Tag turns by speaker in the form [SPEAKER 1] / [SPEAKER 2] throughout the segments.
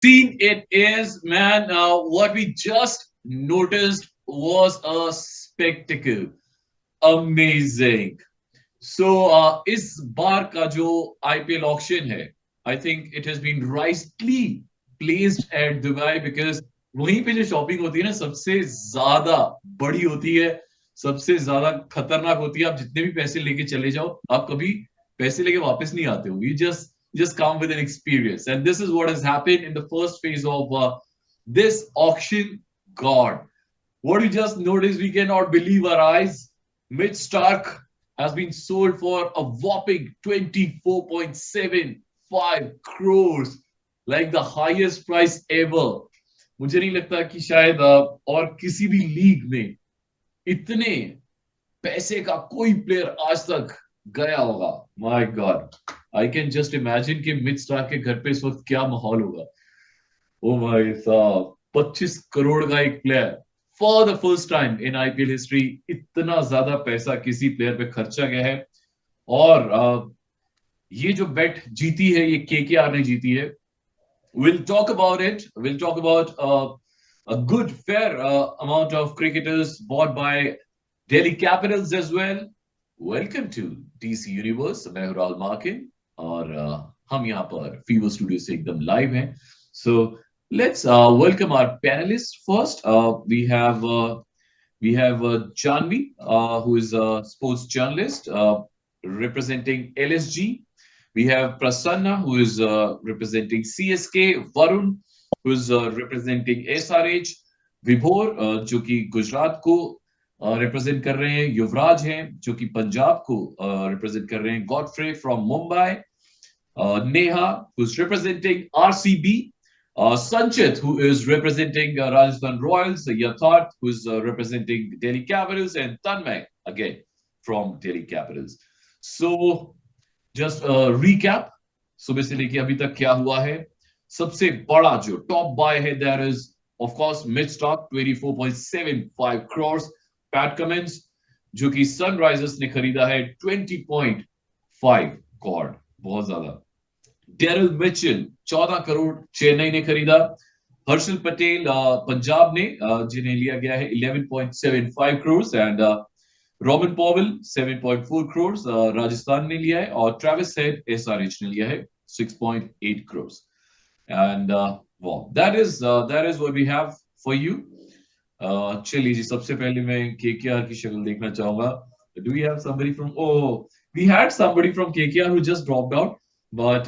[SPEAKER 1] Scene it is, man. What we just noticed was a spectacle. Amazing. So, इस बार का जो IPL auction है, I think it has been rightly placed at Dubai because वहीं पे जो shopping होती है ना सबसे ज्यादा बड़ी होती है, सबसे ज्यादा खतरनाक होती है. आप जितने भी पैसे लेके चले जाओ, आप कभी पैसे लेके वापस नहीं आते हो. You just come with an experience, and this is what has happened in the first phase of this auction. God, what we just noticed, we cannot believe our eyes. Mitch Stark has been sold for a whopping 24.75 crores, like the highest price ever. मुझे नहीं लगता कि शायद और किसी भी league में इतने पैसे का कोई प्लेयर आज तक गया होगा. My God, I can just imagine कि मिड स्टार के घर पे इस वक्त क्या माहौल होगा. ओ भाई साहब, 25 करोड़ का एक player for the first time in IPL history. इतना ज्यादा पैसा किसी प्लेयर पे खर्चा गया है. और ये जो बेट जीती है ये केकेआर ने जीती है. We'll talk about it. We'll talk about a good, fair amount of cricketers bought by Delhi Capitals as well. Welcome to DC Universe. मैं हूं राहुल मार्किन और हम यहाँ पर फीवर स्टूडियो से एकदम लाइव हैं. So let's welcome our panelists first. We have Janvi, who is a sports journalist representing LSG. We have Prasanna, who is representing CSK, Varun, who is representing SRH, Vibhor, जो कि गुजरात को represent कर रहे हैं, युवराज हैं जो कि पंजाब को represent कर रहे हैं, Godfrey from Mumbai, Neha, who is representing RCB, Sanchit, who is representing Rajasthan Royals, Yatharth, who is representing Delhi Capitals, and Tanmay, again, from Delhi Capitals. So, just recap सुबह से लेके अभी तक क्या हुआ है. सबसे बड़ा जो टॉप बाय है there is of course mid stock 24.75 crore. Pat Cummins जो कि सनराइजर्स ने खरीदा है 20.5 करोड़, बहुत ज्यादा. डेरिल मिचेल 14 करोड़ चेन्नई ने खरीदा. हर्षल पटेल पंजाब ने जिन्हें लिया गया है 11.75 crore. And robin Powell 7.4 crore Rajasthan ने लिया है. और ट्रेविस हेड एसआरएच ने लिया है 6.8 crore. And that is what we have for you. चलिए जी, सबसे पहले मैं केकेआर की शक्ल देखना चाहूंगा. Do we have somebody from, we had somebody from KKR who just dropped out, but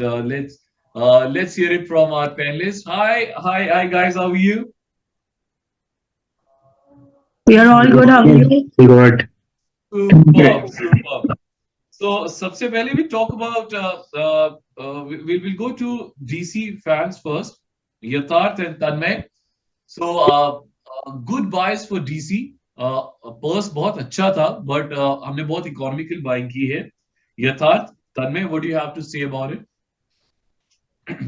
[SPEAKER 1] let's hear it from our panelists. Hi guys, how are you?
[SPEAKER 2] We are all good. How are you?
[SPEAKER 3] Good.
[SPEAKER 1] Superb. So, सबसे पहले we talk about we'll go to DC fans first. Yatharth and Tanmay. So, good buys for DC. Purse बहुत अच्छा था, but हमने बहुत economical buying की है. Yatharth, Tanmay, what do you have to say about it?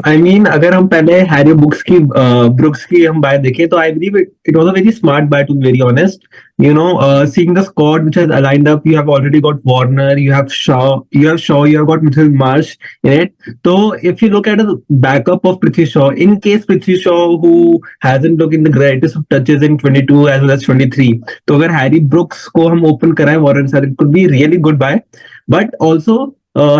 [SPEAKER 3] I mean, अगर हम पहले हैरी ब्रुक्स की हम बाय देखें तो I believe it was a very smart buy, to be very honest. You know, seeing the squad which has aligned up, you have already got Warner, you have Shaw, you have got Mitchell Marsh in it. So if you look at the backup of Prithvi Shaw, in case Prithvi Shaw, who hasn't looked in the greatest of touches in 22 as well as 23, तो अगर Harry brooks को हम open कराएं Warner sir, it could be really good buy. But also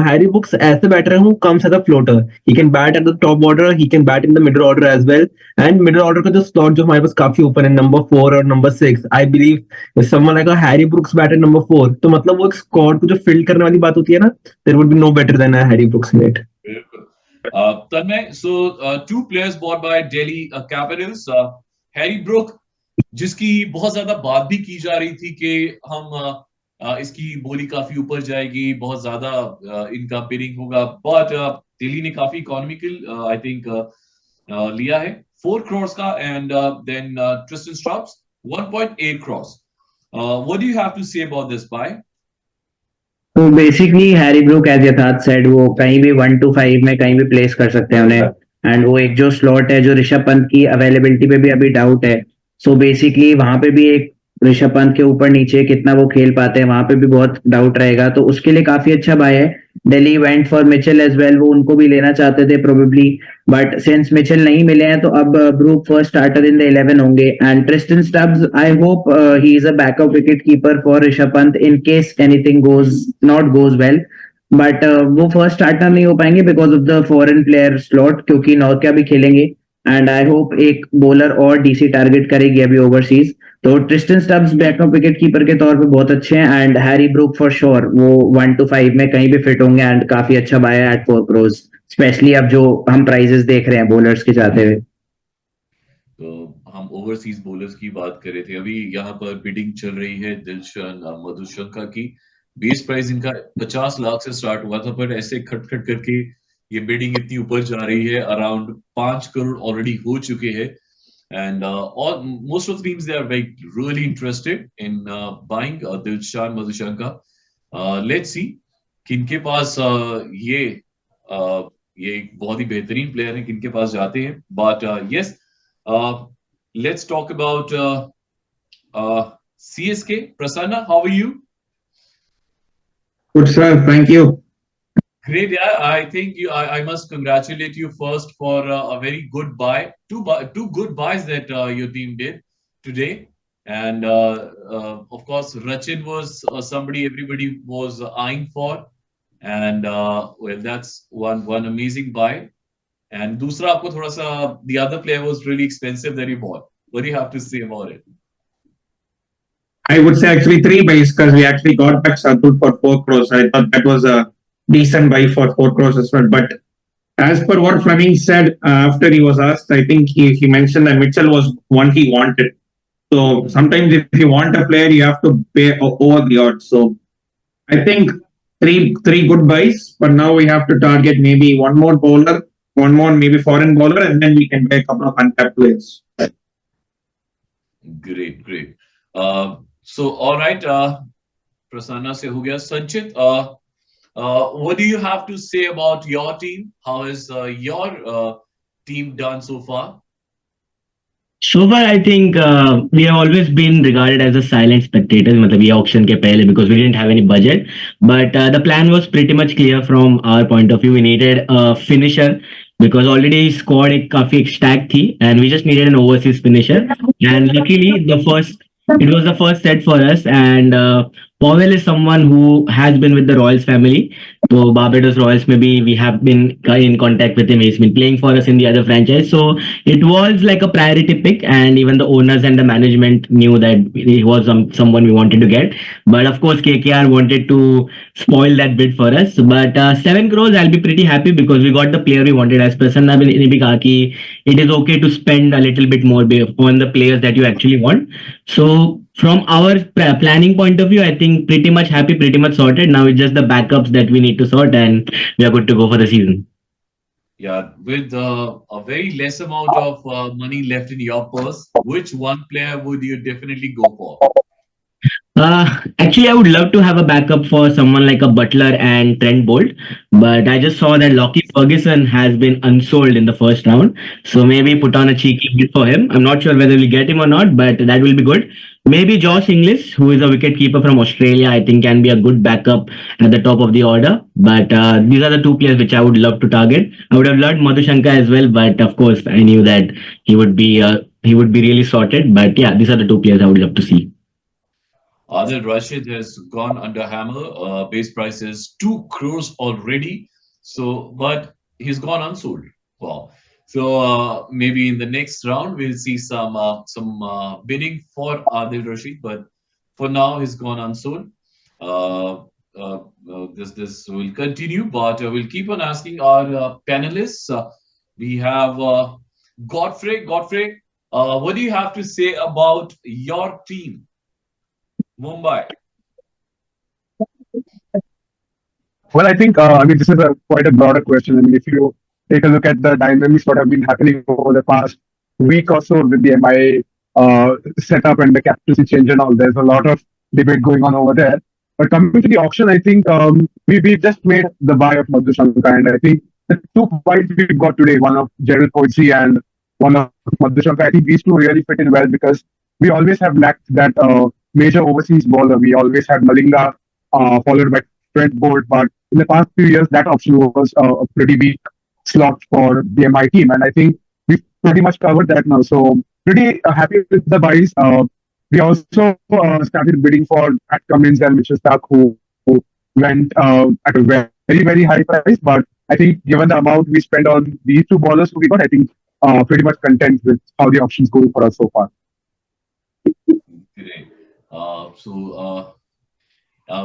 [SPEAKER 3] Harry Brooks ऐसे batter है who comes as a floater. He can bat at the top order, he can bat in the middle order as well. And middle order का जो slot जो हमारे पास काफी open है, number 4 और number 6, I believe if someone like a Harry Brooks bat at number 4, तो मतलब वो एक squad को जो fill करने वाली बात होती है ना, there would be no better than a Harry Brooks in it.
[SPEAKER 1] Tanmay, so two players bought by Delhi Capitals. Harry Brook, जिसकी बहुत ज्यादा बात भी की जा रही थी कि हम इसकी बोली काफी ऊपर जाएगी, बहुत ज्यादा इनका बिडिंग होगा, बट दिल्ली ने काफी इकोनॉमिकल आई थिंक लिया है 4 करोड़ का. And then Tristan Stubbs 1.8 crore. What do you have to say about this bye?
[SPEAKER 2] तो basically Harry Brook as Yatharth said, वो कहीं भी 1 to 5 में कहीं भी प्लेस कर सकते हैं उन्हें. एंड वो एक जो स्लॉट है, जो ऋषभ पंत की अवेलेबिलिटी पे भी अभी डाउट है, सो बेसिकली वहां पे भी एक ऋषभ पंत के ऊपर नीचे कितना वो खेल पाते हैं, वहां पे भी बहुत डाउट रहेगा, तो उसके लिए काफी अच्छा बाय है। Delhi went for Mitchell as well, वो उनको भी लेना चाहते थे प्रोबेबली, बट सिंस मिचेल नहीं मिले हैं तो अब Brook first starter in the 11 होंगे। And Tristan Stubbs, I hope he is a backup wicket keeper for Rishabh Pant in case anything goes well, but वो फर्स्ट स्टार्टर नहीं हो पाएंगे because of the foreign player slot, क्योंकि Nortje भी खेलेंगे। And I hope एक bowler और DC target करेगी अभी ओवरसीज। तो Tristan Stubbs backup wicket keeper के तौर पे बहुत अच्छे हैं, and Harry Brook for sure वो 1 to 5 में कहीं भी फिट होंगे, एंड काफी अच्छा बाय है एट 4 crores, स्पेशली अब जो हम प्राइजेस देख रहे हैं बॉलर्स के जाते हुए।
[SPEAKER 1] तो हम ओवरसीज बॉलर्स की बात कर रहे थे, अभी यहाँ पर बिडिंग चल रही है दिलशन मधुशंका की। बेस प्राइस इनका 50 लाख से स्टार्ट हुआ था, पर ऐसे खटखट करके ये बिडिंग इतनी ऊपर जा रही है, अराउंड 5 करोड़ ऑलरेडी हो चुके हैं। And all most of the teams, they are very really interested in buying Dilshan Madhushanka. Let's see किनके पास ये एक बहुत ही बेहतरीन प्लेयर है, किनके पास जाते हैं। But yes, let's talk about CSK. Prasanna, how are you?
[SPEAKER 3] Good, sir. Thank you.
[SPEAKER 1] Great, yeah. I think I must congratulate you first for a very good buy. Two good buys that your team did today. And of course, Rachin was somebody everybody was eyeing for. And well, that's one amazing buy. And दूसरा आपको थोड़ा सा, the other player was really expensive that you bought. What do you have to say about it?
[SPEAKER 4] I would say actually three buys because we actually got back Sadhut for 4 crores. I thought that was a decent buy for 4 crores as well. But as per what Fleming said after he was asked, I think he mentioned that Mitchell was one he wanted. So sometimes if you want a player, you have to pay over the odds. So I think three good buys, but now we have to target maybe one more bowler, one more maybe foreign bowler, and then we can buy a couple of untapped players.
[SPEAKER 1] Great, great. So all right, Prasanna se ho gaya. Sanchit, what do you have to say about your team? How has your team done so far?
[SPEAKER 2] So far, I think we have always been regarded as a silent spectators, मतलब ये auction के पहले, because we didn't have any budget. But the plan was pretty much clear from our point of view. We needed a finisher because already squad एक काफी stacked थी, and we just needed an overseas finisher. And luckily, it was the first set for us. And Powell is someone who has been with the Royals family. So Barbados Royals, maybe we have been in contact with him. He's been playing for us in the other franchise. So it was like a priority pick, and even the owners and the management knew that he was someone we wanted to get. But of course, KKR wanted to spoil that bid for us. But 7 crores, I'll be pretty happy because we got the player we wanted. As Prasanna ne bhi kaha ki it is okay to spend a little bit more on the players that you actually want. So from our planning point of view, I think pretty much happy, pretty much sorted. Now it's just the backups that we need to sort, and we are good to go for the season.
[SPEAKER 1] Yeah, with a very less amount of money left in your purse, which one player would you definitely go for?
[SPEAKER 2] Actually, I would love to have a backup for someone like a Butler and Trent Bolt, but I just saw that Lockie Ferguson has been unsold in the first round, so maybe put on a cheeky bid for him. I'm not sure whether we'll get him or not, but that will be good. Maybe Josh Inglis, who is a wicket keeper from Australia, I think can be a good backup at the top of the order. But these are the two players which I would love to target. I would have loved Madhushanka as well, but of course I knew that he would be really sorted. But yeah, these are the two players I would love to see.
[SPEAKER 1] Adil Rashid has gone under hammer. Base price is 2 crores already. So, but he's gone unsold. Wow. So maybe in the next round we'll see some bidding for Adil Rashid. But for now, he's gone unsold. This will continue, but we'll keep on asking our panelists. We have Godfrey. Godfrey, what do you have to say about your team? Mumbai.
[SPEAKER 4] Well, I think this is quite a broader question. I mean, if you take a look at the dynamics what have been happening over the past week or so with the MI setup and the captaincy change and all, there's a lot of debate going on over there. But coming to the auction, I think we just made the buy of Madhushanka, and I think the 2 buys we've got today, one of Gerald Poetry and one of Madhushanka, I think these two really fit in well because
[SPEAKER 5] we always have lacked that major overseas bowler. We always had Malinga, followed by Fred Bolt, but in the past few years, that option was a pretty weak slot for the MI team, and I think we've pretty much covered that now. So pretty happy with the buys. We also started bidding for Pat Cummins and Mitchell Stark, who went at a very, very high price. But I think given the amount we spent on these two bowlers who we got, I think pretty much content with how the options go for us so far.
[SPEAKER 1] Great.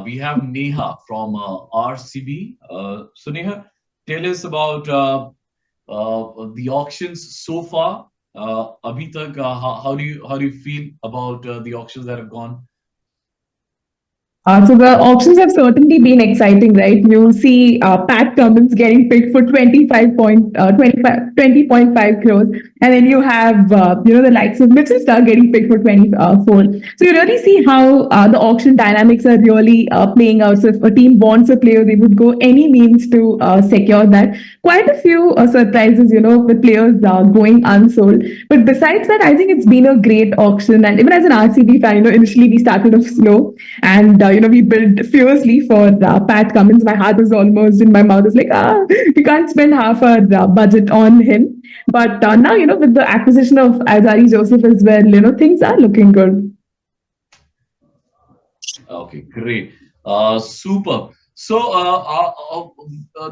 [SPEAKER 1] We have Neha from RCB. So Neha, tell us about the auctions so far. Abhi tak, how do you feel about the auctions that have gone?
[SPEAKER 6] So the auctions have certainly been exciting, right? You see Pat Cummins getting picked for 20.5 crores, and then you have the likes of Mitchell Stark getting picked for 24. So you really see how the auction dynamics are really playing out. So if a team wants a player, they would go any means to secure that. Quite a few surprises, with players going unsold. But besides that, I think it's been a great auction. And even as an RCB fan, initially we started off slow, and we built fiercely for Pat Cummins. My heart was almost in my mouth. It's like, we can't spend half our budget on him. But now, with the acquisition of Azari Joseph as well, things are looking good.
[SPEAKER 1] Okay, great. Super. So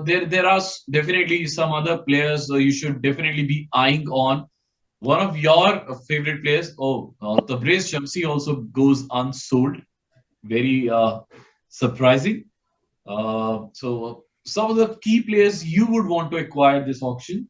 [SPEAKER 1] there are definitely some other players you should definitely be eyeing on. One of your favorite players, Tabriz Shamsi also goes unsold. Very surprising. So some of the key players you would want to acquire this auction.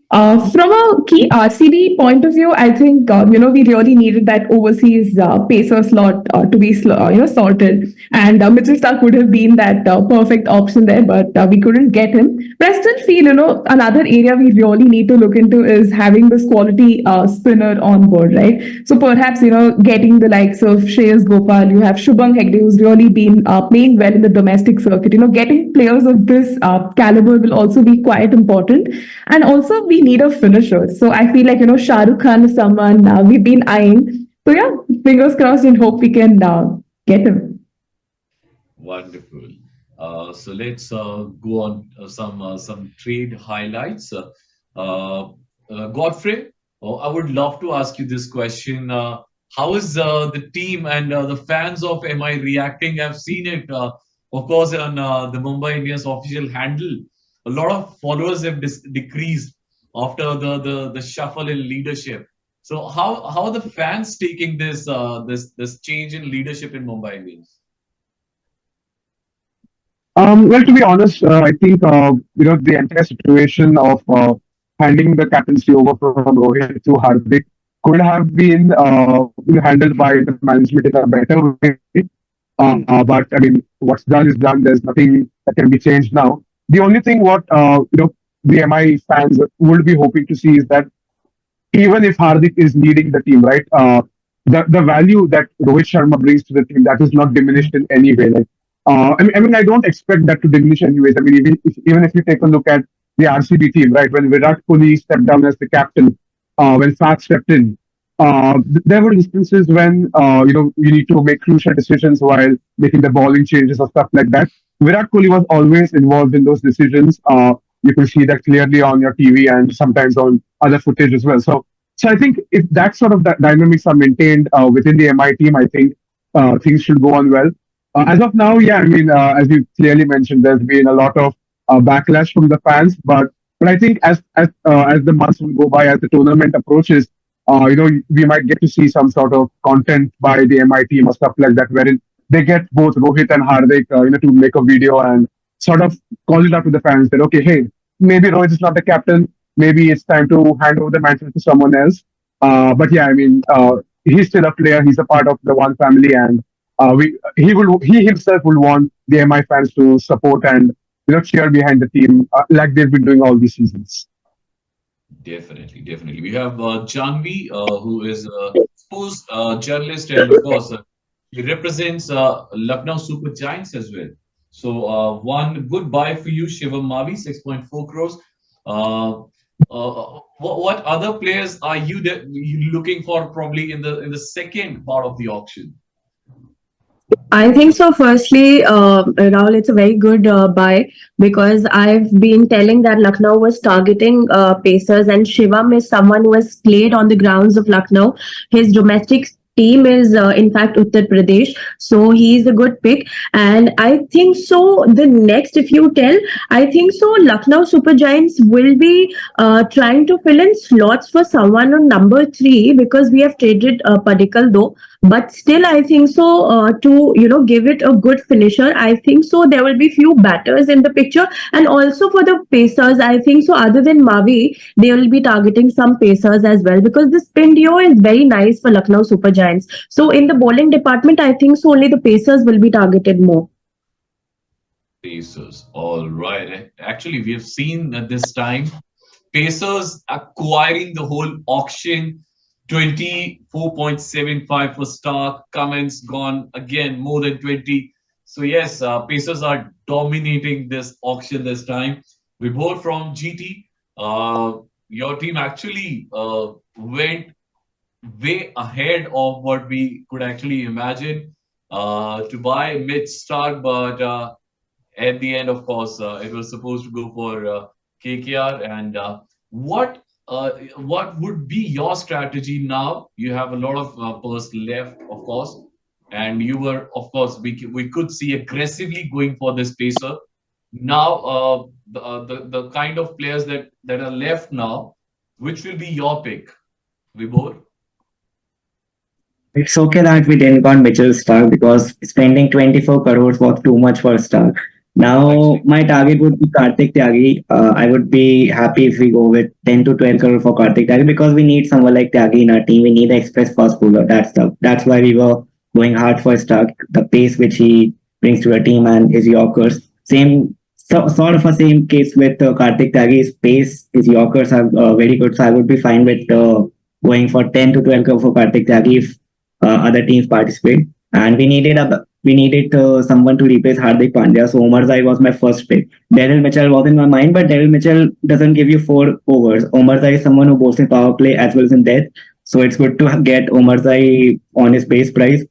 [SPEAKER 6] From a key RCB point of view, I think we really needed that overseas pacer slot to be sorted, and Mitchell Stark would have been that perfect option there, but we couldn't get him. But I still feel another area we really need to look into is having this quality spinner on board, right? So perhaps getting the likes of Shreyas Gopal, you have Shubham Hegde, who's really been playing well in the domestic circuit. Getting players of this caliber will also be quite important, and also we need a finisher. So I feel like, Shah Rukh Khan is someone we've been eyeing. So yeah, fingers crossed and hope we can get him.
[SPEAKER 1] Wonderful. So let's go on some trade highlights. Godfrey, I would love to ask you this question. How is the team and the fans of MI reacting? I've seen it, of course, on the Mumbai Indians official handle. A lot of followers have decreased after the shuffle in leadership. So how are the fans taking this change in leadership in Mumbai Indians?
[SPEAKER 5] Well, to be honest, I think the entire situation of handing the captaincy over from Rohit to Hardik could have been handled by the management in a better way. But I mean, what's done is done. There's nothing that can be changed now. The only thing what the MI fans would be hoping to see is that even if Hardik is leading the team, right, the value that Rohit Sharma brings to the team, that is not diminished in any way. Like, I don't expect that to diminish anyways. I mean, even if you take a look at the RCB team, right, when Virat Kohli stepped down as the captain, when Fat stepped in, there were instances when you need to make crucial decisions while making the bowling changes or stuff like that. Virat Kohli was always involved in those decisions. You can see that clearly on your TV and sometimes on other footage as well. So I think if that sort of dynamics are maintained within the MI team, I think things should go on well. As of now, yeah, I mean, as you clearly mentioned, there's been a lot of backlash from the fans, but I think as the months will go by, as the tournament approaches, we might get to see some sort of content by the MI team or stuff like that, wherein they get both Rohit and Hardik, to make a video and sort of call it out to the fans that, okay, hey, maybe Rohit is not the captain. Maybe it's time to hand over the mantle to someone else. But yeah, I mean, he's still a player. He's a part of the one family, and he himself will want the MI fans to support and cheer behind the team like they've been doing all these seasons.
[SPEAKER 1] Definitely, definitely. We have Janvi, who is a sports journalist, and of course, he represents Lucknow Super Giants as well. So one good buy for you, Shivam Mavi, 6.4 crores. what other players are you looking for probably in the second part of the auction?
[SPEAKER 7] I think so. Firstly, Rahul, it's a very good buy because I've been telling that Lucknow was targeting Pacers, and Shivam is someone who has played on the grounds of Lucknow. His domestic team is, in fact, Uttar Pradesh, so he's a good pick. And I think so. The next, if you tell, I think so. Lucknow Super Giants will be trying to fill in slots for someone on number 3 because we have traded Padikal though, but still I think so, to give it a good finisher, I think so there will be few batters in the picture. And also for the Pacers, I think so other than Mavi, they will be targeting some Pacers as well because the spin duo is very nice for Lucknow Super Giants. So in the bowling department, I think so only the Pacers will be targeted more.
[SPEAKER 1] Pacers. All right. Actually, we have seen that this time Pacers acquiring the whole auction. 24.75 for Stark. Cummins gone again, more than 20. So, yes, Pacers are dominating this auction this time. Vibhor from GT, your team actually went way ahead of what we could actually imagine to buy Mitch Stark, but at the end, of course, it was supposed to go for KKR. And what would be your strategy now? You have a lot of purse left, of course, and you were, of course, we could see aggressively going for this pacer. Now, the kind of players that are left now, which will be your pick, Vibhor?
[SPEAKER 2] It's okay that we didn't got Mitchell Stark because spending 24 crores was too much for Stark. Now,
[SPEAKER 1] Actually,
[SPEAKER 2] my target would be Karthik Tyagi. I would be happy if we go with 10 to 12 crore for Karthik Tyagi because we need someone like Tyagi in our team. We need an express fast bowler. That's why we were going hard for Stark. The pace which he brings to the team and his Yorkers. Sort of a same case with Karthik Tyagi. His pace, his Yorkers are very good. So I would be fine with going for 10 to 12 crore for Karthik Tyagi if other teams participate. And we needed someone to replace Hardik Pandya. So Omar Zai was my first pick. Daryl Mitchell was in my mind, but Daryl Mitchell doesn't give you 4 overs. Omar Zai is someone who bowls in power play as well as in death. So it's good to get Omar Zai on his base price.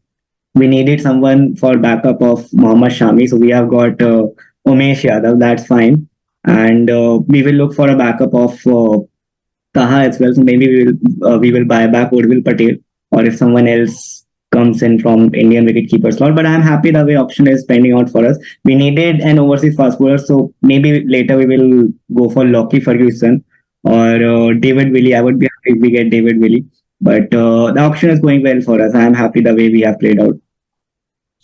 [SPEAKER 2] We needed someone for backup of Mohammad Shami. So we have got Umesh Yadav. That's fine. And we will look for a backup of Kaha as well. So maybe we will buy back Urvil Patel, or if someone else comes in from Indian wicketkeeper slot. But I'm happy the way option is pending out for us. We needed an overseas fast bowler, so maybe later we will go for Lockie Ferguson or David Willey. I would be happy if we get David Willey. But the auction is going well for us. I'm happy the way we have played out.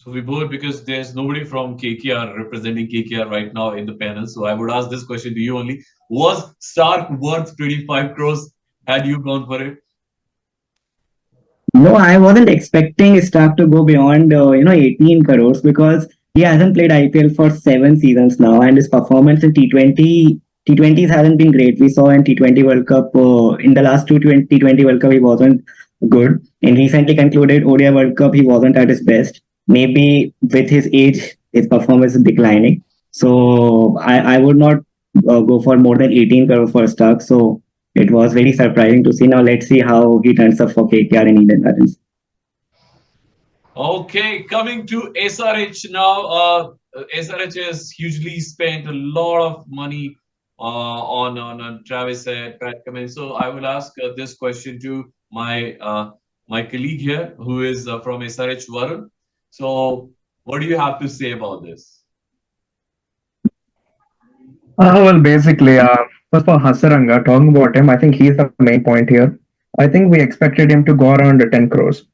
[SPEAKER 1] so we both, because there's nobody from KKR representing KKR right now in the panel. So I would ask this question to you only. Was Stark worth 25 crores had you gone for it?
[SPEAKER 2] No, I wasn't expecting Stark to go beyond 18 crores because he hasn't played IPL for 7 seasons now, and his performance in T20s hasn't been great. We saw in T20 World Cup in the last T20 World Cup he wasn't good. In recently concluded ODI World Cup he wasn't at his best. Maybe with his age his performance is declining. So I would not go for more than 18 crores for Stark. So it was very surprising to see. Now let's see how he turns up for KKR in Indian Gardens.
[SPEAKER 1] Okay, coming to SRH now. SRH has hugely spent a lot of money on Travis Head, Pat Cummins. So I will ask this question to my colleague here, who is from SRH, Varun. So, what do you have to say about this?
[SPEAKER 5] Well, basically, first for Hasaranga, talking about him, I think he's the main point here. I think we expected him to go around 10 crores,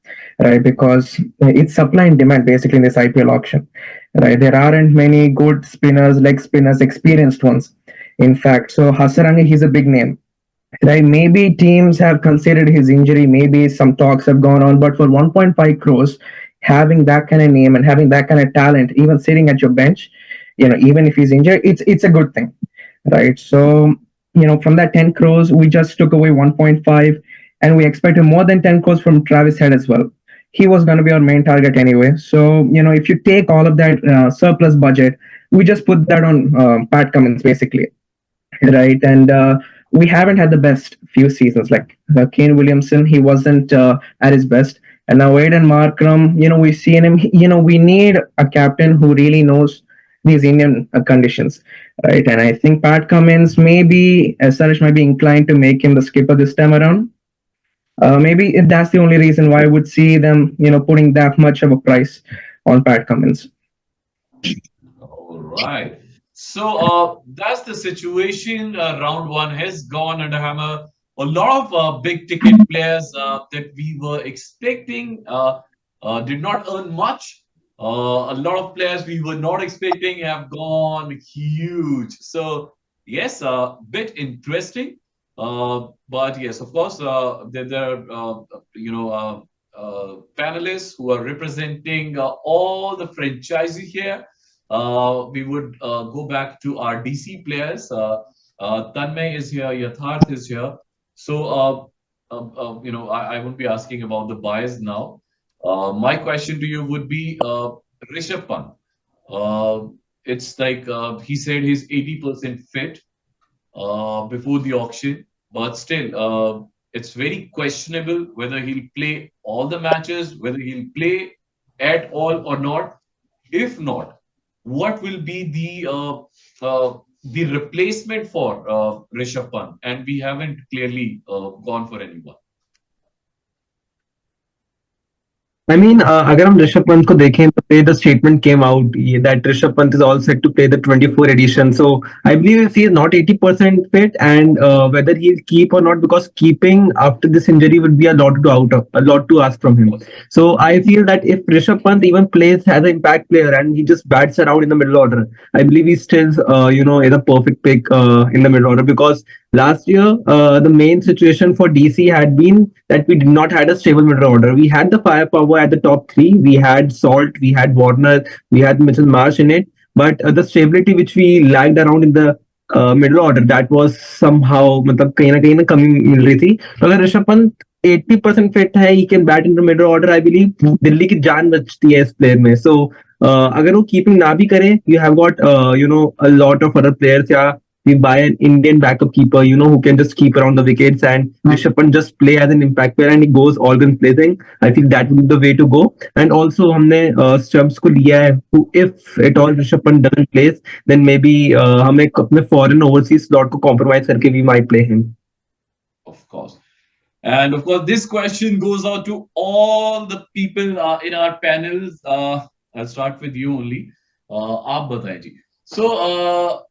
[SPEAKER 5] right? Because it's supply and demand basically in this IPL auction, right? There aren't many good spinners, leg spinners, experienced ones. In fact, so Hasaranga, he's a big name, right? Maybe teams have considered his injury, maybe some talks have gone on, but for 1.5 crores, having that kind of name and having that kind of talent, even sitting at your bench, even if he's injured, it's a good thing, right? So, from that 10 crores, we just took away 1.5, and we expected more than 10 crores from Travis Head as well. He was going to be our main target anyway. So, if you take all of that surplus budget, we just put that on Pat Cummins basically, right? And
[SPEAKER 8] we haven't had the best few seasons. Like Kane Williamson, he wasn't at his best. And now Aiden Markram, we've seen him. We need a captain who really knows these Indian conditions, right? And I think Pat Cummins, maybe SRH might be inclined to make him the skipper this time around. Maybe that's the only reason why I would see them, putting that much of a price on Pat Cummins.
[SPEAKER 1] All right. So that's the situation. Round one has gone under hammer. A lot of big ticket players that we were expecting did not earn much. A lot of players we were not expecting have gone huge. So yes, a bit interesting. But yes, of course, there are panelists who are representing all the franchises here. We would go back to our DC players. Tanmay is here, Yatharth is here. So, I won't be asking about the bias now. My question to you would be Rishabh Pant. It's like he said he's 80% fit before the auction, but still, it's very questionable whether he'll play all the matches, whether he'll play at all or not. If not, what will be the replacement for Rishabh Pant? And we haven't clearly gone for anyone.
[SPEAKER 3] I mean, अगर हम ऋषभ पंत को देखें तो the statement came out that Rishabh Pant is all set to play the 24 edition. So I believe if he is not 80% fit and whether he'll keep or not, because keeping after this injury would be a lot to a lot to ask from him. So I feel that if Rishabh Pant even plays as an impact player and he just bats around in the middle order, I believe he's still is a perfect pick in the middle order, because last year, the main situation for DC had been that we did not had a stable middle order. We had the firepower at the top three. We had Salt, we had Warner, we had Mitchell Marsh in it. But the stability which we lagged around in the middle order, that was somehow मतलब कहीं ना कमी मिल रही थी. तो अगर Rishabh Pant 80% fit है, he can bat in the middle order. I believe Delhi की जान बचती है इस player में. So अगर वो keeping ना भी करे, you have got a lot of other players. या we buy an Indian backup keeper, who can just keep around the wickets, and Rishabh Pant just play as an impact player and he goes all guns blazing. I feel that would be the way to go. And also हमने Stubbs को लिया है, who if at all Rishabh Pant doesn't play, then maybe हमें अपने foreign overseas slot को compromise करके we might play him.
[SPEAKER 1] Of course. And of course, this question goes out to all the people in our panels. I'll start with you only. आप बताएं जी. So,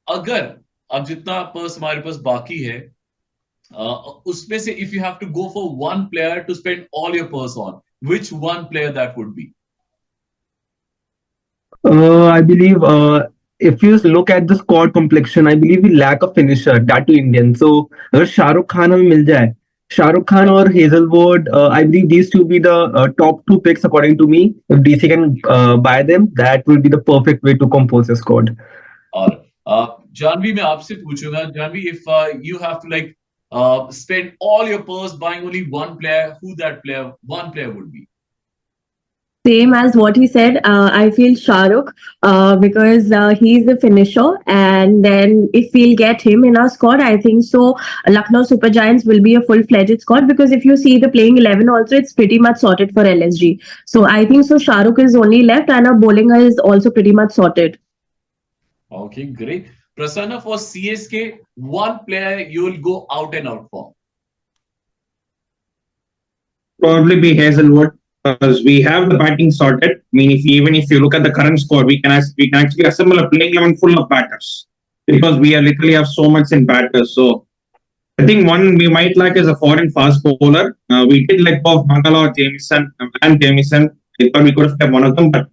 [SPEAKER 1] अगर अब जितना purse हमारे पास बाकी है उसमें से if you have to go for one player to spend all your purse on, which one player that would be?
[SPEAKER 3] I believe if you look at the squad complexion, I believe we lack a finisher, that to Indian. So अगर शाहरुख खान हमें मिल जाए, Shahrukh Khan or Hazelwood, I believe these two be the top two picks according to me. If DC can buy them, that will be the perfect way to compose a squad.
[SPEAKER 1] और Janvi, मैं आपसे पूछूंगा, Janvi, if you have to like spend all your purse buying only one player, who that player, one player would be?
[SPEAKER 7] Same as what he said, I feel Shahrukh because he's the finisher, and then if we'll get him in our squad, I think so. Lucknow Super Giants will be a full-fledged squad, because if you see the playing 11 also, it's pretty much sorted for LSG. So I think so. Shahrukh is only left, and our bowling is also pretty much sorted.
[SPEAKER 1] Okay, great. Prasanna, for CSK, one player you will go out and out for?
[SPEAKER 4] Probably be Hazelwood, because we have the batting sorted. I mean, even if you look at the current score, we can actually assemble a playing 11 full of batters, because we are literally have so much in batters. So I think one we might lack is a foreign fast bowler. We did let go of Mangalore, Jamieson, and Jamieson. I thought we could have kept one of them, but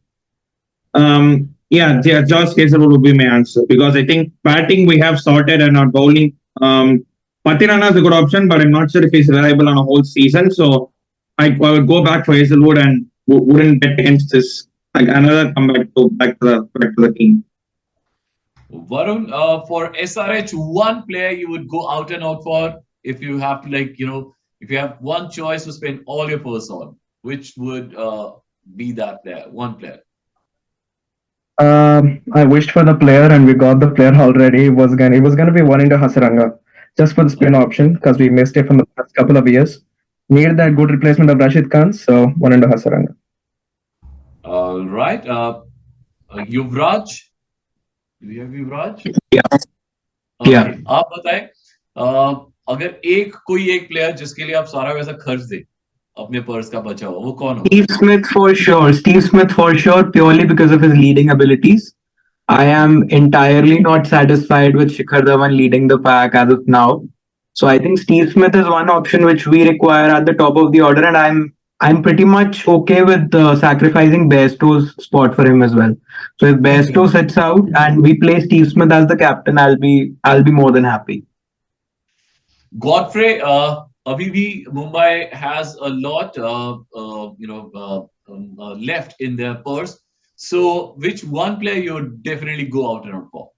[SPEAKER 4] Josh Hazelwood would be my answer, because I think batting we have sorted, and our bowling. Patirana is a good option, but I'm not sure if he's reliable on a whole season. So I would go back for Hazelwood and wouldn't bet against this. Like another comeback back to the team.
[SPEAKER 1] Varun, for SRH, one player you would go out and out for if you have to, like, if you have one choice to spend all your purse on, which would be that player, one player?
[SPEAKER 8] I wished for the player and we got the player already. It was gonna be one into Hasaranga. just for the spin option because we missed it from the past couple of years. Need that good replacement of Rashid Khan, so one into Hasaranga.
[SPEAKER 1] All right. Yuvraj, do you have Yuvraj?
[SPEAKER 3] Yeah.
[SPEAKER 1] Okay,
[SPEAKER 3] Yeah.
[SPEAKER 1] आप बताएं, अगर एक कोई एक player जिसके लिए आप सारा पैसा खर्च दे अपने पर्स का बचा हुआ, वो कौन होगा?
[SPEAKER 3] Steve Smith for sure. Steve Smith for sure, purely because of his leading abilities. I am entirely not satisfied with Shikhar Dhawan leading the pack as of now. So I think Steve Smith is one option which we require at the top of the order, and I'm pretty much okay with sacrificing Bairstow's spot for him as well. So if Bairstow sits out and we play Steve Smith as the captain, I'll be more than happy.
[SPEAKER 1] Godfrey, abhi bhi Mumbai has a lot, left in their purse. So, which one player you would definitely go out and out for?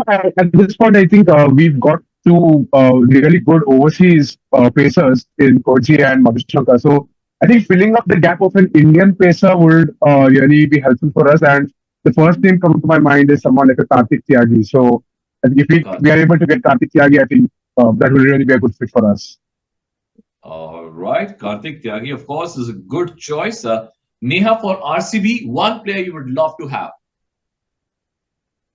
[SPEAKER 5] At this point, I think we've got two really good overseas pacers in Kochi and Madhushanka. So I think filling up the gap of an Indian pacer would really be helpful for us. And the first name coming to my mind is someone like a Karthik Tyagi. So I think if we are able to get Karthik Tyagi, I think that will really be a good fit for us.
[SPEAKER 1] All right, Karthik Tyagi, of course, is a good choice. Neha, for RCB, one player you would love to have.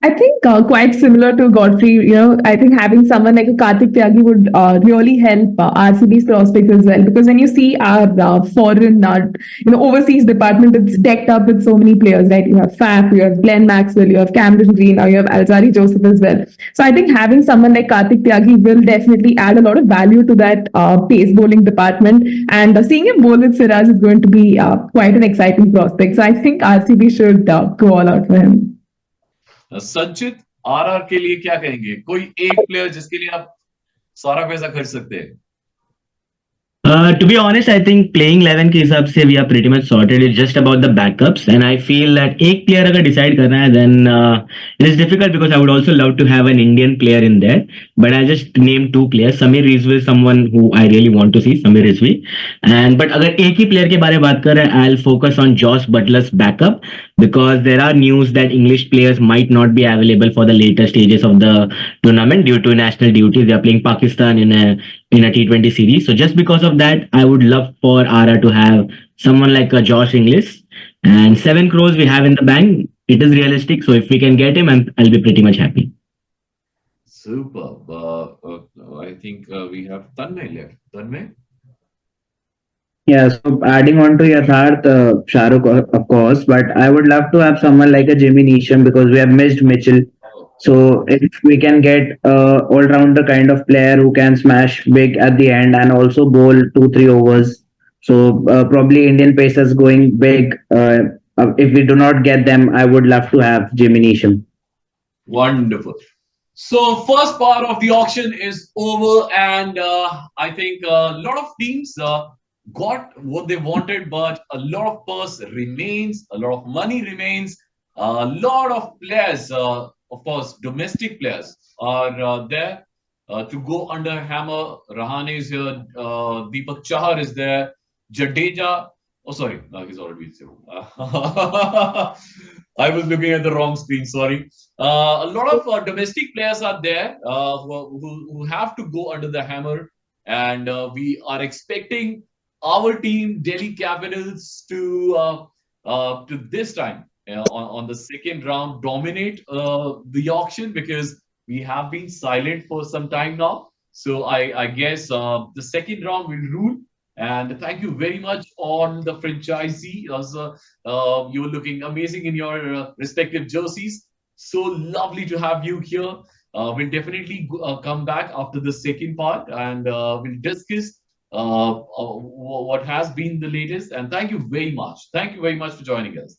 [SPEAKER 6] I think quite similar to Godfrey, I think having someone like a Karthik Tyagi would really help RCB's prospects as well. Because when you see our foreign, overseas department, it's decked up with so many players, right? You have Faf, you have Glenn Maxwell, you have Cameron Green, now you have Alzari Joseph as well. So I think having someone like Karthik Tyagi will definitely add a lot of value to that pace bowling department. And seeing him bowl with Siraj is going to be quite an exciting prospect. So I think RCB should go all out for him.
[SPEAKER 1] संचित, RR के लिए क्या कहेंगे? कोई एक player जिसके लिए आप सारा पैसा खर्च सकते हैं?
[SPEAKER 2] To be honest, I think playing 11 के हिसाब से we are pretty much sorted. It's just about the backups, and I feel that एक player अगर decide करना है, then it is difficult because I would also love to have an Indian player in there. But I just named two players. Samir Rizvi is someone who I really want to see. Samir Rizvi, but अगर एक ही player के बारे में बात कर रहे हैं, I'll focus on Josh Butler's backup because there are news that English players might not be available for the later stages of the tournament due to national duties. They are playing Pakistan in a T20 series. So just because of that, I would love for RR to have someone like a Josh Inglis. And 7 crores we have in the bank. It is realistic. So if we can get him, I'll be pretty much happy.
[SPEAKER 1] Super. I think we have Tanmay left. Tanmay?
[SPEAKER 9] Yeah, so adding on to Yatharth, Shahrukh, of course, but I would love to have someone like a Jimmy Neesham because we have missed Mitchell. So if we can get all-rounder kind of player who can smash big at the end and also bowl 2-3 overs, so probably Indian pacers going big. If we do not get them, I would love to have Jimmy Neesham.
[SPEAKER 1] Wonderful. So first part of the auction is over, and I think a lot of teams got what they wanted, but a lot of purse remains, a lot of money remains, a lot of players. Of course, domestic players are there to go under hammer. Rahane is here. Deepak Chahar is there. Jadeja. Oh, sorry. He's already zero. I was looking at the wrong screen. Sorry. A lot of domestic players are there who have to go under the hammer. And we are expecting our team, Delhi Capitals, to this time, on the second round, dominate the auction because we have been silent for some time now. So I guess the second round will rule. And thank you very much on the franchisee. You're looking amazing in your respective jerseys. So lovely to have you here. We'll definitely come back after the second part and we'll discuss what has been the latest. And thank you very much. Thank you very much for joining us.